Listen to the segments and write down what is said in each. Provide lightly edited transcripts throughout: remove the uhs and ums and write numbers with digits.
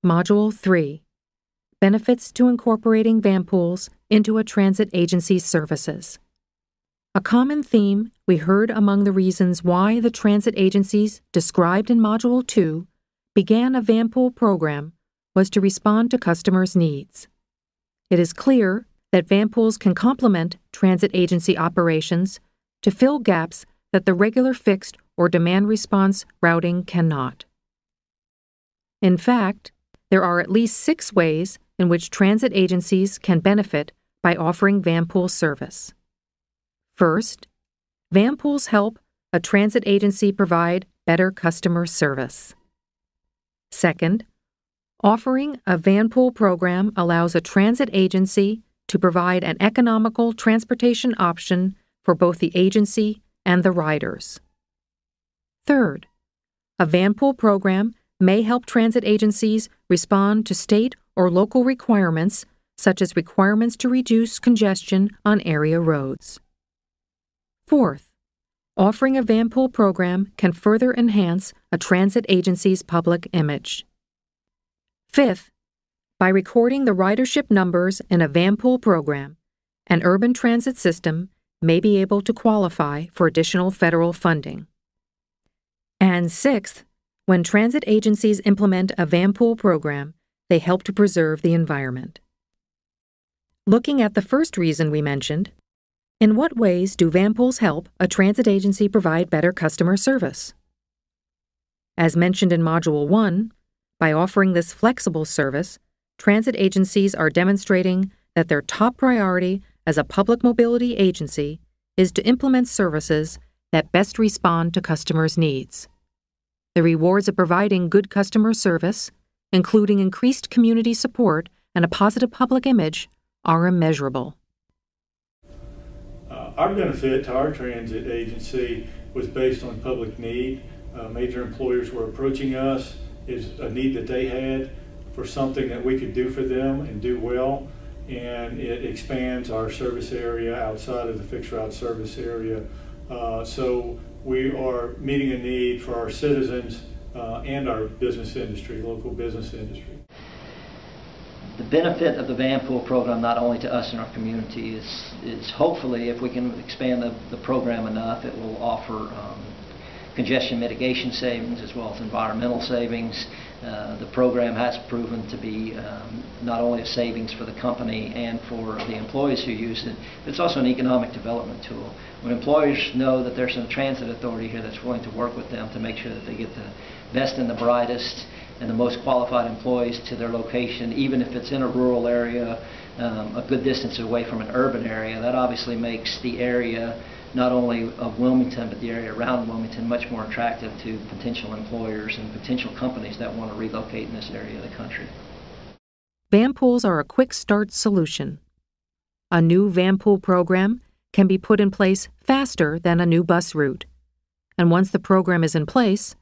Module 3. Benefits to incorporating Vanpools into a transit agency's services. A common theme we heard among the reasons why the transit agencies described in Module 2 began a Vanpool program was to respond to customers' needs. It is clear that Vanpools can complement transit agency operations to fill gaps that the regular fixed or demand response routing cannot. In fact, there are at least 6 ways in which transit agencies can benefit by offering Vanpool service. First, Vanpools help a transit agency provide better customer service. Second, offering a Vanpool program allows a transit agency to provide an economical transportation option for both the agency and the riders. Third, a Vanpool program may help transit agencies respond to state or local requirements, such as requirements to reduce congestion on area roads. Fourth, offering a Vanpool program can further enhance a transit agency's public image. Fifth, by recording the ridership numbers in a Vanpool program, an urban transit system may be able to qualify for additional federal funding. And sixth, when transit agencies implement a Vanpool program, they help to preserve the environment. Looking at the first reason we mentioned, in what ways do Vanpools help a transit agency provide better customer service? As mentioned in Module 1, by offering this flexible service, transit agencies are demonstrating that their top priority as a public mobility agency is to implement services that best respond to customers' needs. The rewards of providing good customer service, including increased community support and a positive public image, are immeasurable. Our benefit to our transit agency was based on public need. Major employers were approaching us is a need that they had for something that we could do for them and do well, and it expands our service area outside of the fixed route service area. So we are meeting a need for our citizens and our business industry, local business industry. The benefit of the Vanpool program, not only to us and our community, is hopefully, if we can expand the program enough, it will offer congestion mitigation savings as well as environmental savings. The program has proven to be not only a savings for the company and for the employees who use it, but it's also an economic development tool. When employers know that there's a transit authority here that's willing to work with them to make sure that they get the best and the brightest and the most qualified employees to their location, even if it's in a rural area, a good distance away from an urban area, that obviously makes the area not only of Wilmington, but the area around Wilmington much more attractive to potential employers and potential companies that want to relocate in this area of the country. Vanpools are a quick start solution. A new Vanpool program can be put in place faster than a new bus route. And once the program is in place,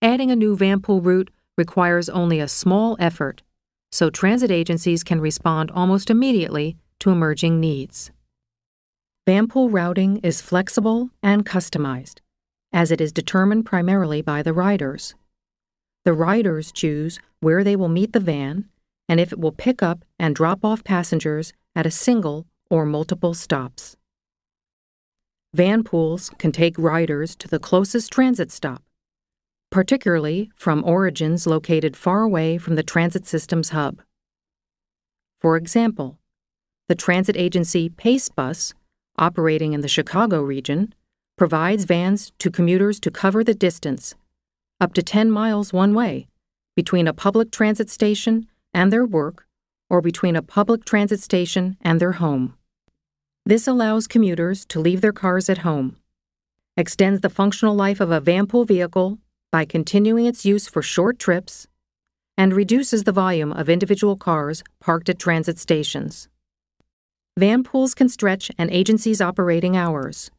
adding a new Vanpool route requires only a small effort, so transit agencies can respond almost immediately to emerging needs. Vanpool routing is flexible and customized, as it is determined primarily by the riders. The riders choose where they will meet the van and if it will pick up and drop off passengers at a single or multiple stops. Vanpools can take riders to the closest transit stop, particularly from origins located far away from the transit system's hub. For example, the transit agency Pace Bus, operating in the Chicago region, provides vans to commuters to cover the distance, up to 10 miles one way, between a public transit station and their work, or between a public transit station and their home. This allows commuters to leave their cars at home, extends the functional life of a Vanpool vehicle by continuing its use for short trips, and reduces the volume of individual cars parked at transit stations. Vanpools can stretch an agency's operating hours.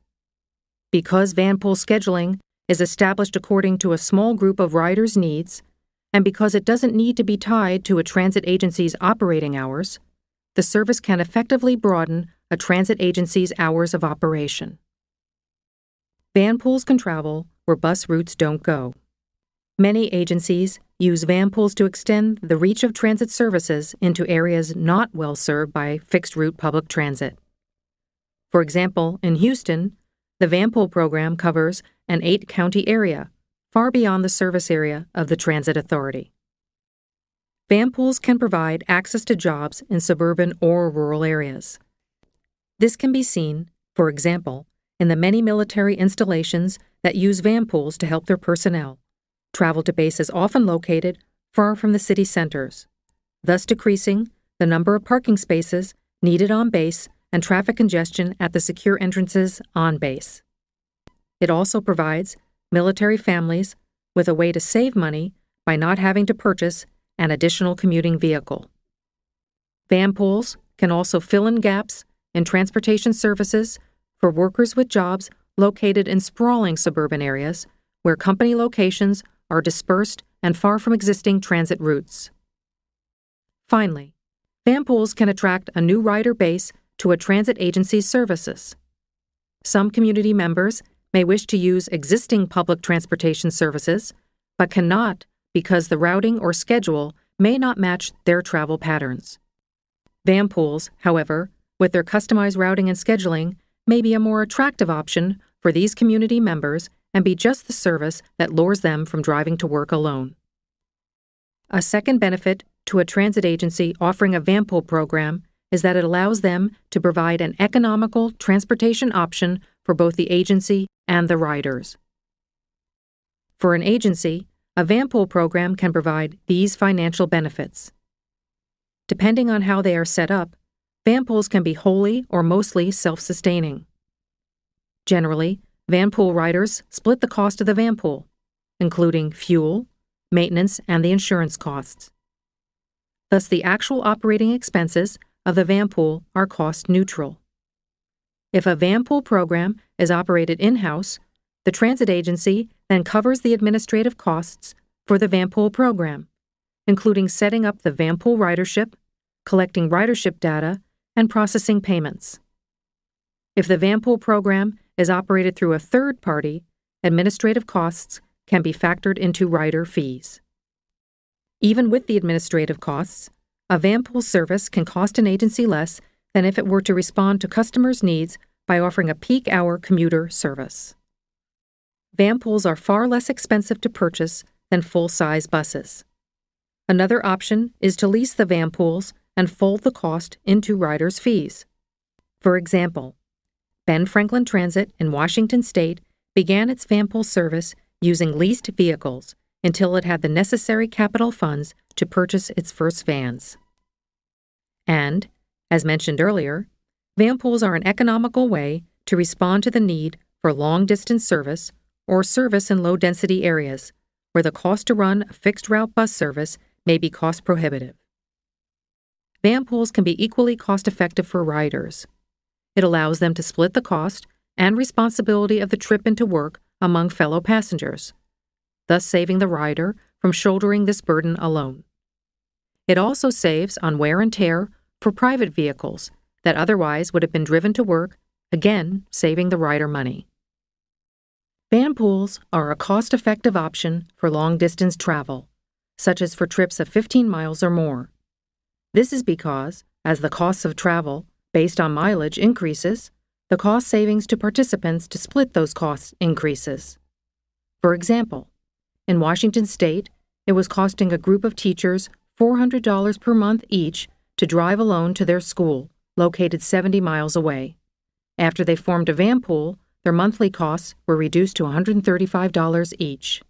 Because Vanpool scheduling is established according to a small group of riders' needs, and because it doesn't need to be tied to a transit agency's operating hours, the service can effectively broaden a transit agency's hours of operation. Vanpools can travel where bus routes don't go. Many agencies use Vanpools to extend the reach of transit services into areas not well served by fixed-route public transit. For example, in Houston, the Vanpool program covers an 8-county area, far beyond the service area of the Transit Authority. Vanpools can provide access to jobs in suburban or rural areas. This can be seen, for example, in the many military installations that use Vanpools to help their personnel travel to bases often located far from the city centers, thus decreasing the number of parking spaces needed on base and traffic congestion at the secure entrances on base. It also provides military families with a way to save money by not having to purchase an additional commuting vehicle. Vanpools can also fill in gaps in transportation services for workers with jobs located in sprawling suburban areas where company locations are dispersed and far from existing transit routes. Finally, Vanpools can attract a new rider base to a transit agency's services. Some community members may wish to use existing public transportation services, but cannot because the routing or schedule may not match their travel patterns. Vanpools, however, with their customized routing and scheduling, may be a more attractive option for these community members and be just the service that lures them from driving to work alone. A second benefit to a transit agency offering a Vanpool program is that it allows them to provide an economical transportation option for both the agency and the riders. For an agency, a Vanpool program can provide these financial benefits. Depending on how they are set up, Vanpools can be wholly or mostly self-sustaining. Generally, Vanpool riders split the cost of the Vanpool, including fuel, maintenance, and the insurance costs. Thus, the actual operating expenses of the Vanpool are cost neutral. If a Vanpool program is operated in-house, the transit agency then covers the administrative costs for the Vanpool program, including setting up the Vanpool ridership, collecting ridership data, and processing payments. If the Vanpool program is operated through a third party, administrative costs can be factored into rider fees. Even with the administrative costs, a Vanpool service can cost an agency less than if it were to respond to customers' needs by offering a peak-hour commuter service. Vanpools are far less expensive to purchase than full-size buses. Another option is to lease the Vanpools and fold the cost into riders' fees. For example, Ben Franklin Transit in Washington State began its Vanpool service using leased vehicles until it had the necessary capital funds to purchase its first vans. And, as mentioned earlier, Vanpools are an economical way to respond to the need for long-distance service or service in low-density areas where the cost to run a fixed-route bus service may be cost-prohibitive. Vanpools can be equally cost-effective for riders. It allows them to split the cost and responsibility of the trip into work among fellow passengers, thus saving the rider from shouldering this burden alone. It also saves on wear and tear for private vehicles that otherwise would have been driven to work, again saving the rider money. Vanpools are a cost-effective option for long-distance travel, such as for trips of 15 miles or more. This is because, as the costs of travel based on mileage increases, the cost savings to participants to split those costs increases. For example, in Washington State, it was costing a group of teachers $400 per month each to drive alone to their school, located 70 miles away. After they formed a Vanpool, their monthly costs were reduced to $135 each.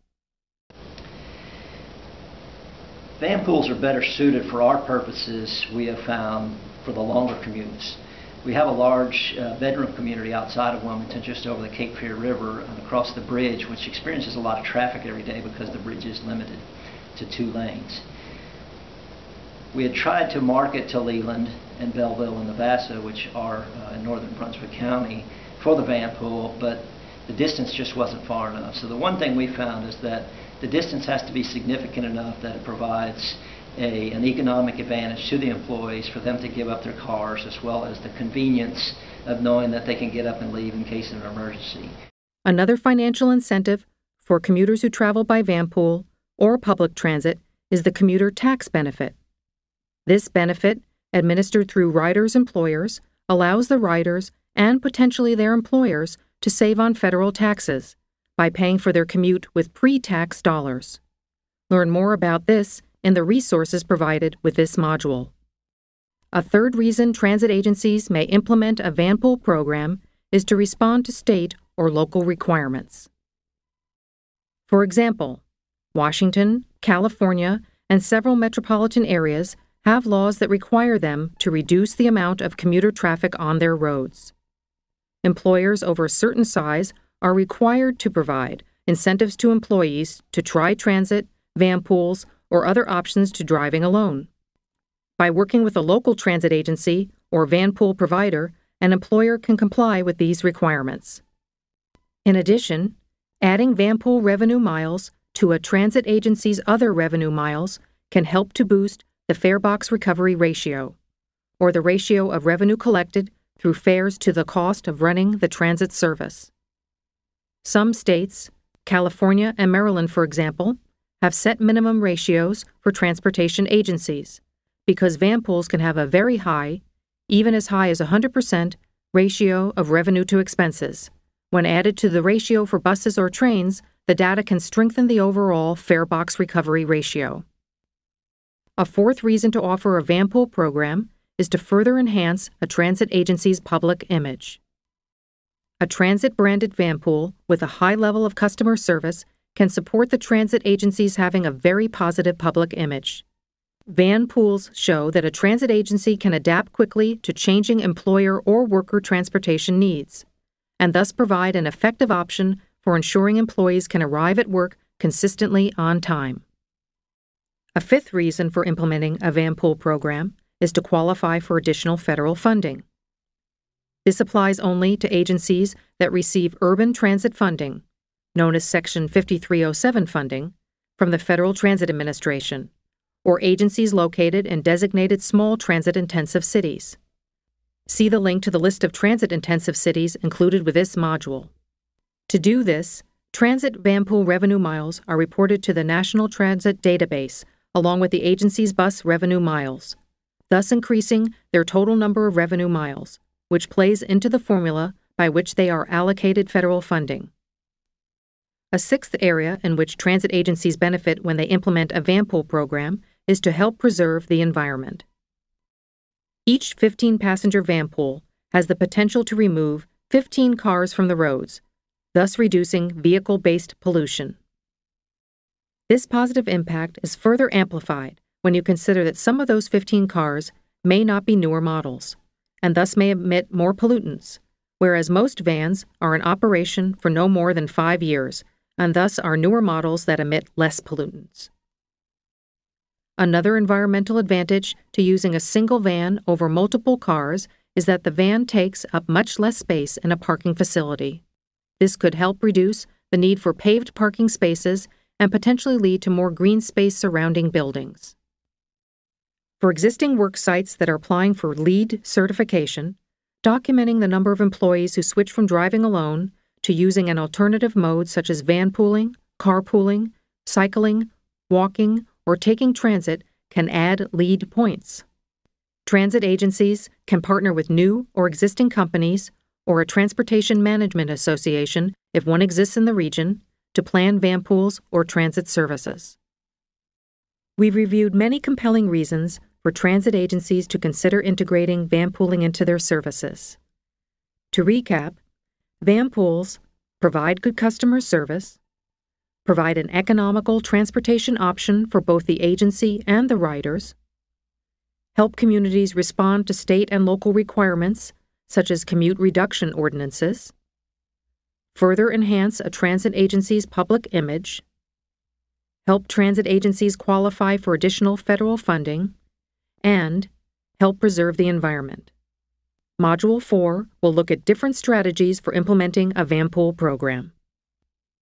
Vanpools are better suited for our purposes, we have found, for the longer commutes. We have a large bedroom community outside of Wilmington, just over the Cape Fear River and across the bridge, which experiences a lot of traffic every day because the bridge is limited to 2 lanes. We had tried to market to Leland and Belleville and Navassa, which are in northern Brunswick County, for the Vanpool, but the distance just wasn't far enough. So the one thing we found is that the distance has to be significant enough that it provides an economic advantage to the employees for them to give up their cars, as well as the convenience of knowing that they can get up and leave in case of an emergency. Another financial incentive for commuters who travel by Vanpool or public transit is the commuter tax benefit. This benefit, administered through riders' employers, allows the riders and potentially their employers to save on federal taxes by paying for their commute with pre-tax dollars. Learn more about this in the resources provided with this module. A third reason transit agencies may implement a vanpool program is to respond to state or local requirements. For example, Washington, California, and several metropolitan areas have laws that require them to reduce the amount of commuter traffic on their roads. Employers over a certain size are required to provide incentives to employees to try transit, vanpools, or other options to driving alone. By working with a local transit agency or vanpool provider, an employer can comply with these requirements. In addition, adding vanpool revenue miles to a transit agency's other revenue miles can help to boost the farebox recovery ratio, or the ratio of revenue collected through fares to the cost of running the transit service. Some states, California and Maryland for example, have set minimum ratios for transportation agencies because vanpools can have a very high, even as high as 100% ratio of revenue to expenses. When added to the ratio for buses or trains, the data can strengthen the overall farebox recovery ratio. A fourth reason to offer a vanpool program is to further enhance a transit agency's public image. A transit-branded vanpool with a high level of customer service can support the transit agencies having a very positive public image. Vanpools show that a transit agency can adapt quickly to changing employer or worker transportation needs, and thus provide an effective option for ensuring employees can arrive at work consistently on time. A fifth reason for implementing a vanpool program is to qualify for additional federal funding. This applies only to agencies that receive urban transit funding, known as Section 5307 funding, from the Federal Transit Administration, or agencies located in designated small transit-intensive cities. See the link to the list of transit-intensive cities included with this module. To do this, transit vanpool revenue miles are reported to the National Transit Database along with the agency's bus revenue miles, thus increasing their total number of revenue miles, which plays into the formula by which they are allocated federal funding. A sixth area in which transit agencies benefit when they implement a vanpool program is to help preserve the environment. Each 15-passenger vanpool has the potential to remove 15 cars from the roads, thus reducing vehicle-based pollution. This positive impact is further amplified when you consider that some of those 15 cars may not be newer models, and thus may emit more pollutants, whereas most vans are in operation for no more than 5 years, and thus are newer models that emit less pollutants. Another environmental advantage to using a single van over multiple cars is that the van takes up much less space in a parking facility. This could help reduce the need for paved parking spaces and potentially lead to more green space surrounding buildings. For existing work sites that are applying for LEED certification, documenting the number of employees who switch from driving alone to using an alternative mode such as vanpooling, carpooling, cycling, walking, or taking transit can add LEED points. Transit agencies can partner with new or existing companies or a transportation management association, if one exists in the region, to plan vanpools or transit services. We've reviewed many compelling reasons for transit agencies to consider integrating vanpooling into their services. To recap, vanpools provide good customer service, provide an economical transportation option for both the agency and the riders, help communities respond to state and local requirements, such as commute reduction ordinances, further enhance a transit agency's public image, help transit agencies qualify for additional federal funding, and help preserve the environment. Module 4 will look at different strategies for implementing a vanpool program.